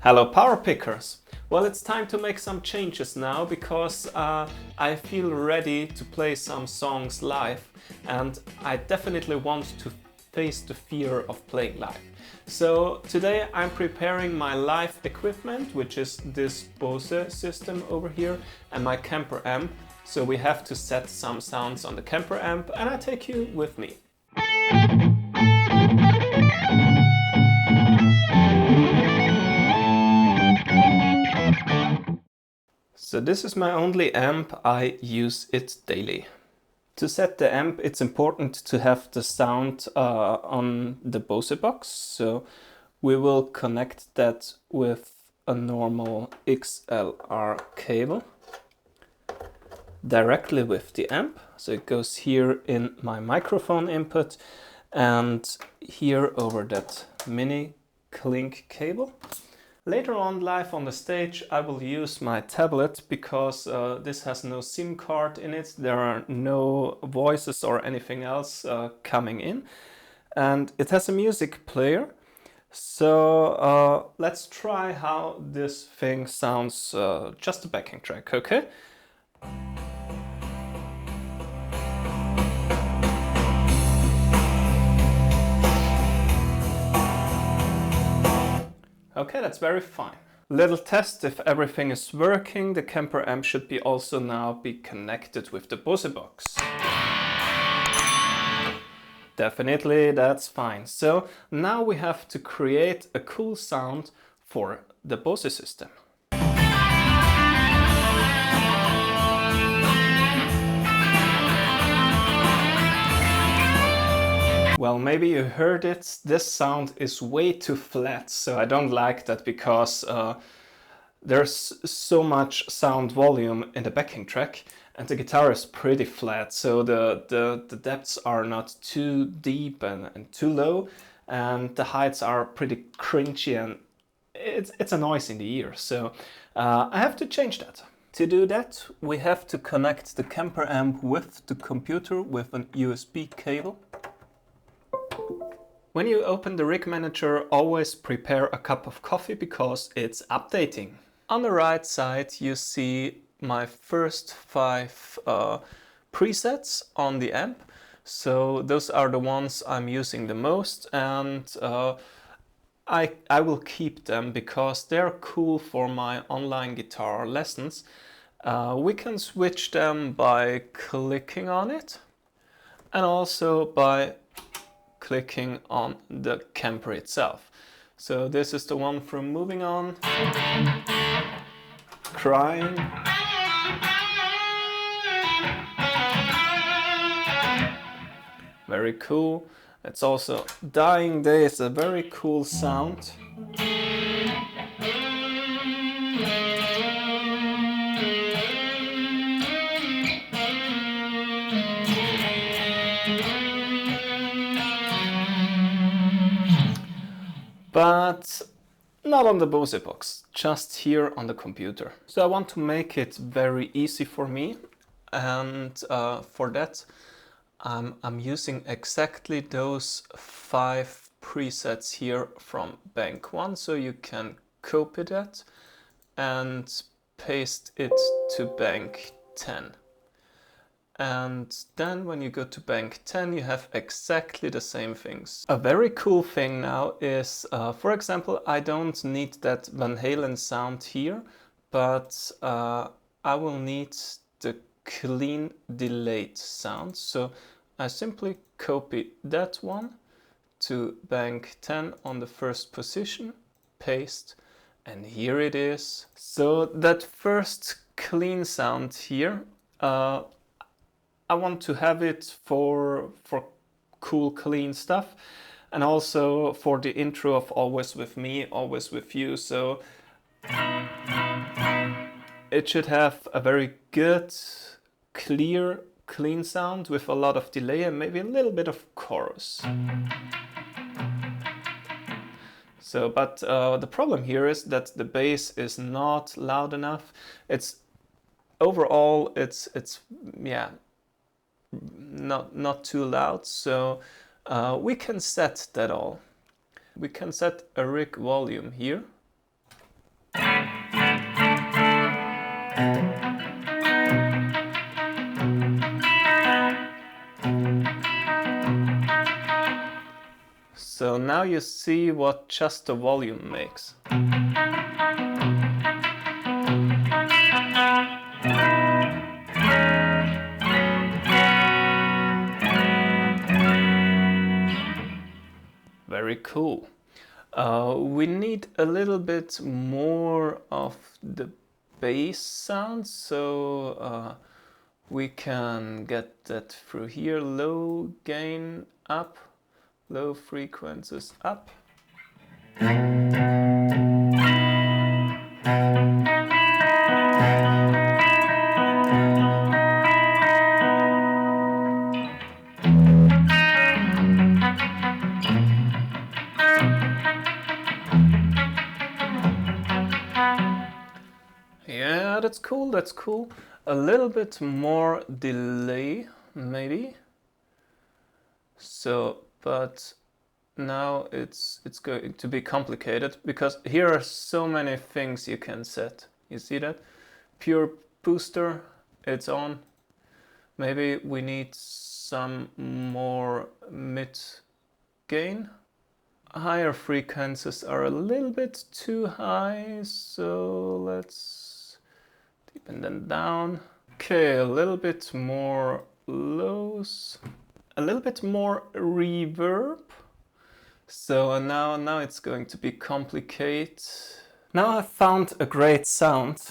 Hello power pickers! Well, it's time to make some changes now because I feel ready to play some songs live, and I definitely want to face the fear of playing live. So today I'm preparing my live equipment, which is this Bose system over here, and my Kemper amp. So we have to set some sounds on the Kemper amp, and I take you with me. So this is my only amp, I use it daily. To set the amp, it's important to have the sound on the Bose box, so we will connect that with a normal XLR cable directly with the amp. So it goes here in my microphone input and here over that mini Clink cable. Later on, live on the stage, I will use my tablet because this has no SIM card in it. There are no voices or anything else coming in. And it has a music player. So let's try how this thing sounds, just a backing track, okay? Okay, that's very fine. Little test if everything is working. The Kemper amp should be also now be connected with the Bose box. Definitely, that's fine. So now we have to create a cool sound for the Bose system. Well, maybe you heard it, this sound is way too flat, so I don't like that because there's so much sound volume in the backing track and the guitar is pretty flat, so the depths are not too deep and too low, and the heights are pretty cringy and it's a noise in the ear, so I have to change that. To do that, we have to connect the Kemper amp with the computer with an USB cable. When you open the rig manager, always prepare a cup of coffee because it's updating. On the right side you see my first 5 presets on the amp. So those are the ones I'm using the most, and I will keep them because they're cool for my online guitar lessons. We can switch them by clicking on it and also by clicking on the Kemper itself. So this is the one from Moving On, Crying, very cool. It's also Dying Day, is a very cool sound. But not on the Bose box, just here on the computer. So I want to make it very easy for me, and for that I'm using exactly those 5 presets here from bank 1, so you can copy that and paste it to bank 10. And then when you go to bank 10, you have exactly the same things. A very cool thing now is, for example, I don't need that Van Halen sound here, but I will need the clean delayed sound. So I simply copy that one to bank 10 on the first position, paste, and here it is. So that first clean sound here, I want to have it for cool, clean stuff, and also for the intro of Always With Me, Always With You. So it should have a very good, clear, clean sound with a lot of delay and maybe a little bit of chorus. So, but the problem here is that the bass is not loud enough. Overall, it's yeah, not too loud, so we can set that all. We can set a rig volume here So now you see what just the volume makes. Very cool. We need a little bit more of the bass sound, so we can get that through here. Low gain up, low frequencies up. Yeah, that's cool, that's cool. A little bit more delay, maybe. So, but now it's going to be complicated because here are so many things you can set. You see that? Pure booster, it's on. Maybe we need some more mid gain. Higher frequencies are a little bit too high, so let's deepen them down. Okay, a little bit more lows, a little bit more reverb. So now it's going to be complicated. Now I've found a great sound.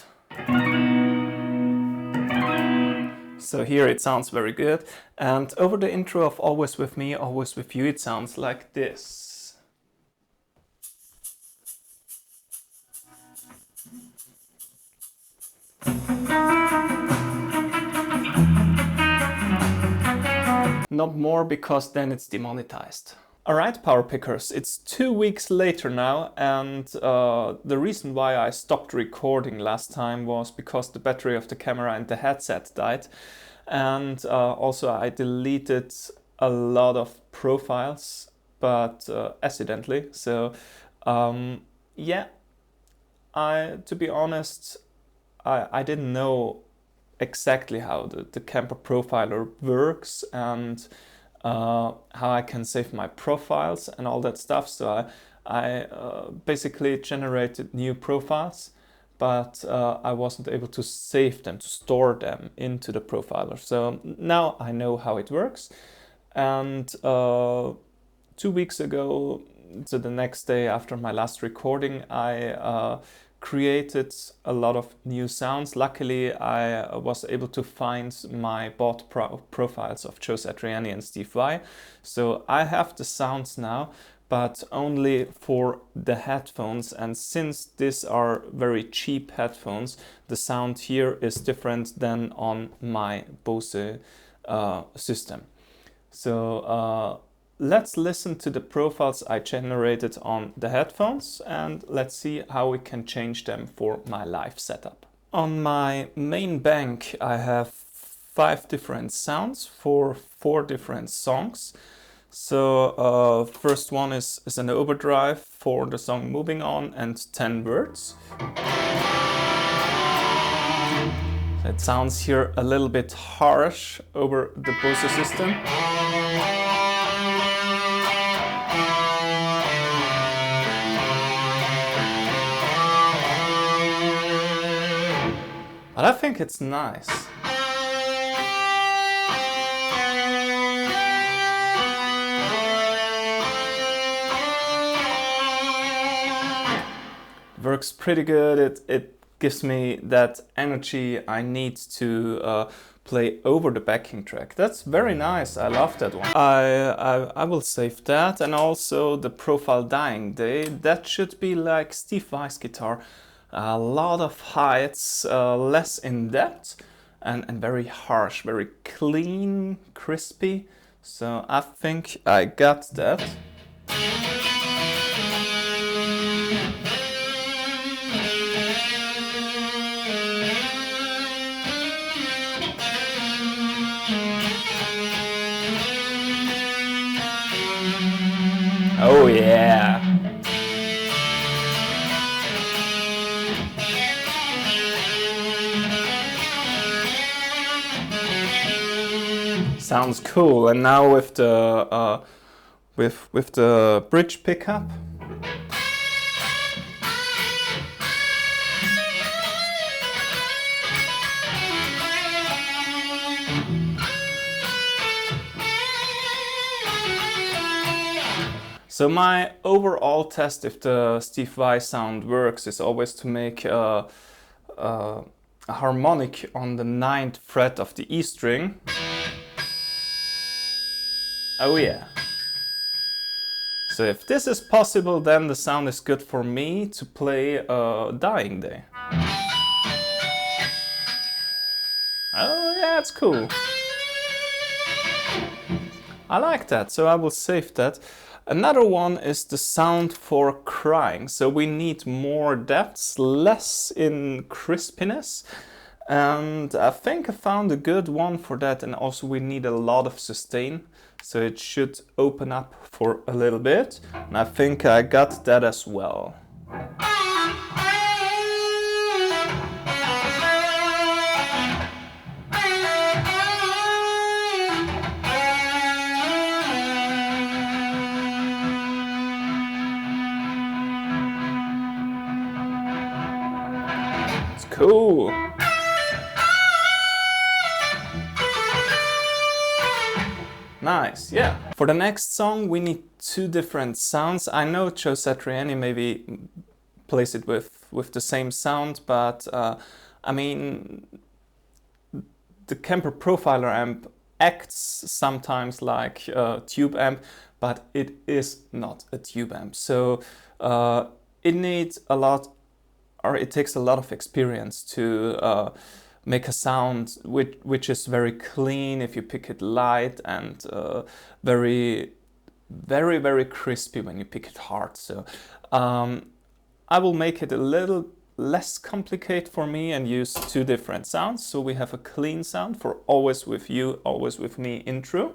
So here it sounds very good. And over the intro of Always With Me, Always With You, it sounds like this. Not more, because then it's demonetized. Alright, power pickers, it's 2 weeks later now, and the reason why I stopped recording last time was because the battery of the camera and the headset died, and also I deleted a lot of profiles, but accidentally. So yeah, to be honest, I didn't know exactly how the Kemper Profiler works and how I can save my profiles and all that stuff. So I basically generated new profiles, but I wasn't able to save them, to store them into the profiler. So now I know how it works. And 2 weeks ago, so the next day after my last recording, I created a lot of new sounds. Luckily, I was able to find my bought profiles of Joe Satriani and Steve Vai. So I have the sounds now, but only for the headphones. And since these are very cheap headphones, the sound here is different than on my Bose system. So let's listen to the profiles I generated on the headphones, and let's see how we can change them for my live setup. On my main bank I have 5 different sounds for 4 different songs. So first one is an overdrive for the song Moving On and 10 words. It sounds here a little bit harsh over the Bose system. But I think it's nice. Works pretty good. It gives me that energy I need to play over the backing track. That's very nice. I love that one. I will save that, and also the profile Dying Day. That should be like Steve Vai's guitar. A lot of heights, less in depth, and very harsh, very clean, crispy. So I think I got that. Oh yeah! Sounds cool. And now with the with the bridge pickup. So my overall test if the Steve Vai sound works is always to make a harmonic on the 9th fret of the E string. Oh yeah. So if this is possible, then the sound is good for me to play Dying Day. Oh yeah, it's cool. I like that, so I will save that. Another one is the sound for crying. So we need more depths, less in crispiness. And I think I found a good one for that. And also we need a lot of sustain. So it should open up for a little bit. And I think I got that as well. Cool. Nice, yeah. For the next song, we need two different sounds. I know Joe Satriani maybe plays it with the same sound, but I mean, the Kemper Profiler amp acts sometimes like a tube amp, but it is not a tube amp. So it needs a lot, or it takes a lot of experience to make a sound which is very clean if you pick it light, and very crispy when you pick it hard. So I will make it a little less complicated for me and use two different sounds. So we have a clean sound for Always With You, Always With Me intro.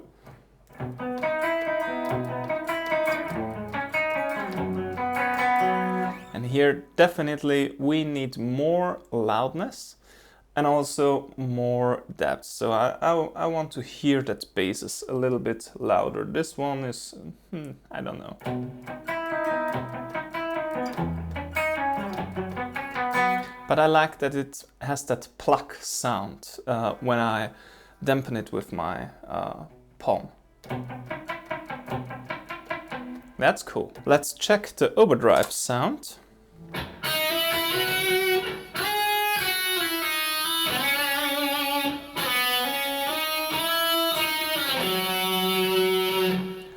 And here definitely we need more loudness and also more depth. So I want to hear that bass is a little bit louder. This one is, I don't know. But I like that it has that pluck sound when I dampen it with my palm. That's cool. Let's check the overdrive sound.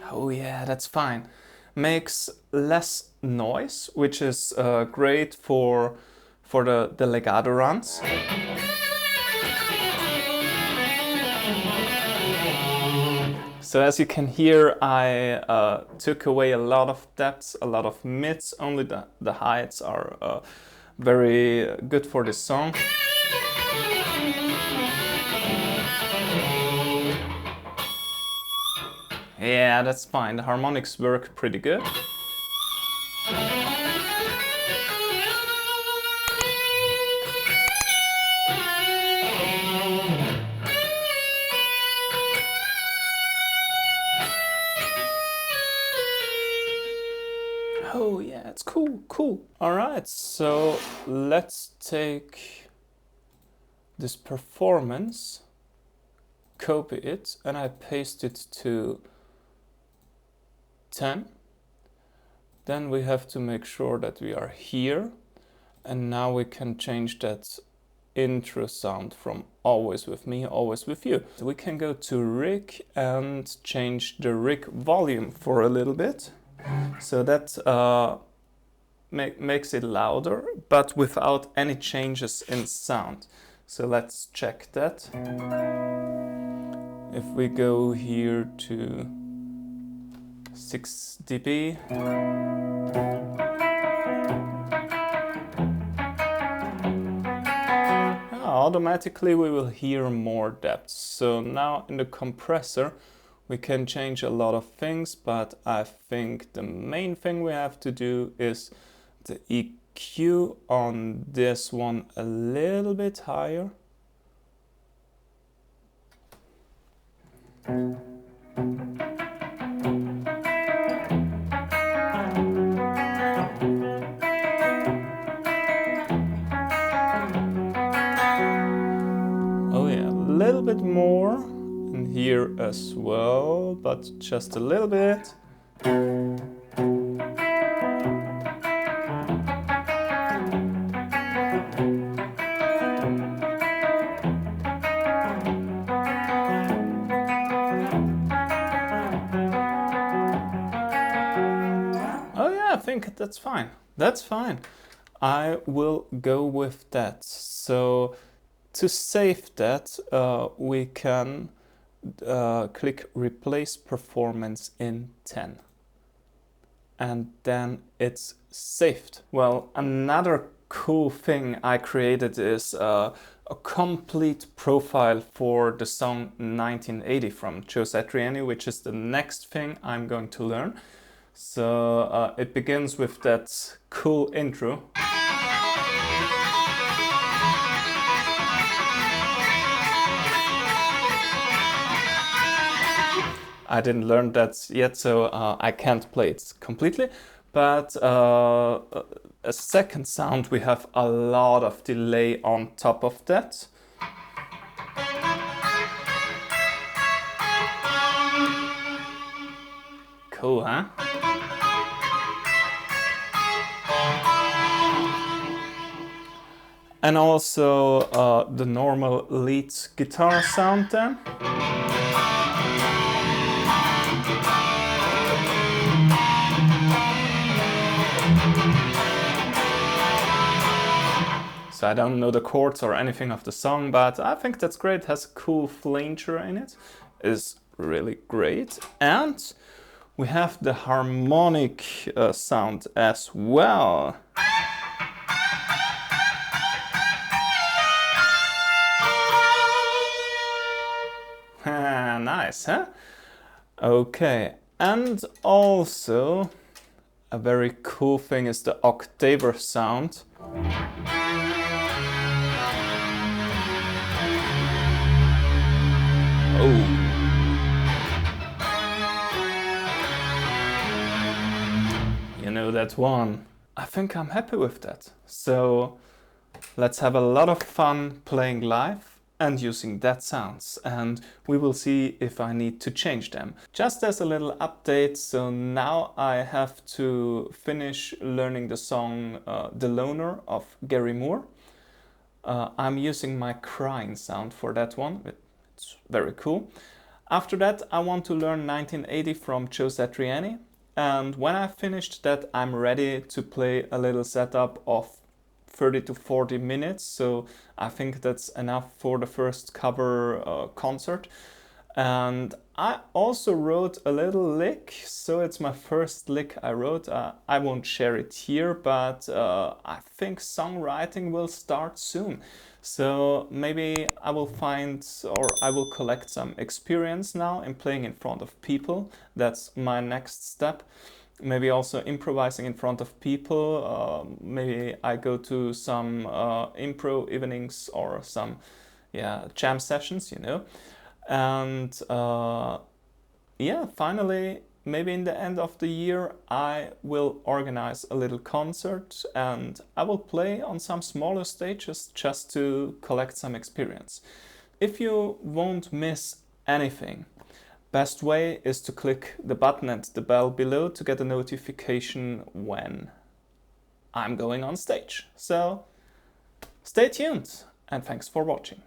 Oh yeah, that's fine. Makes less noise, which is great for the legato runs. So as you can hear, I took away a lot of depths, a lot of mids, only the highs are very good for this song. Yeah, that's fine, the harmonics work pretty good. Oh yeah, it's cool, cool. All right, so let's take this performance, copy it, and I paste it to 10. Then we have to make sure that we are here. And now we can change that intro sound from Always With Me, Always With You. So we can go to rig and change the rig volume for a little bit. So that makes it louder, but without any changes in sound. So let's check that. If we go here to 6 dB. Automatically we will hear more depth. So now in the compressor we can change a lot of things, but I think the main thing we have to do is the EQ on this one a little bit higher. Oh yeah, a little bit more in here as well, but just a little bit. Oh yeah, I think that's fine. That's fine. I will go with that. So to save that, we can click Replace Performance in 10. And then it's saved. Well, another cool thing I created is a complete profile for the song 1980 from Joe Satriani, which is the next thing I'm going to learn. So it begins with that cool intro. I didn't learn that yet, so I can't play it completely. But a second sound, we have a lot of delay on top of that. Cool, huh? And also the normal lead guitar sound then. So I don't know the chords or anything of the song, but I think that's great. It has a cool flanger in it. It's really great. And we have the harmonic sound as well. Nice, huh? Okay, and also a very cool thing is the octaver sound. Oh. You know that one. I think I'm happy with that. So let's have a lot of fun playing live and using that sounds, and we will see if I need to change them. Just as a little update, so now I have to finish learning the song The Loner of Gary Moore. I'm using my crying sound for that one. It's very cool. After that, I want to learn 1980 from Joe Satriani. And when I've finished that, I'm ready to play a little setup of 30 to 40 minutes. So I think that's enough for the first cover concert. And I also wrote a little lick, so it's my first lick I wrote. I won't share it here, but I think songwriting will start soon. So maybe I will find, or I will collect some experience now in playing in front of people. That's my next step. Maybe also improvising in front of people. Maybe I go to some improv evenings or some jam sessions, you know. And yeah, finally, maybe in the end of the year, I will organize a little concert and I will play on some smaller stages just to collect some experience. If you won't miss anything, best way is to click the button and the bell below to get a notification when I'm going on stage. So stay tuned and thanks for watching.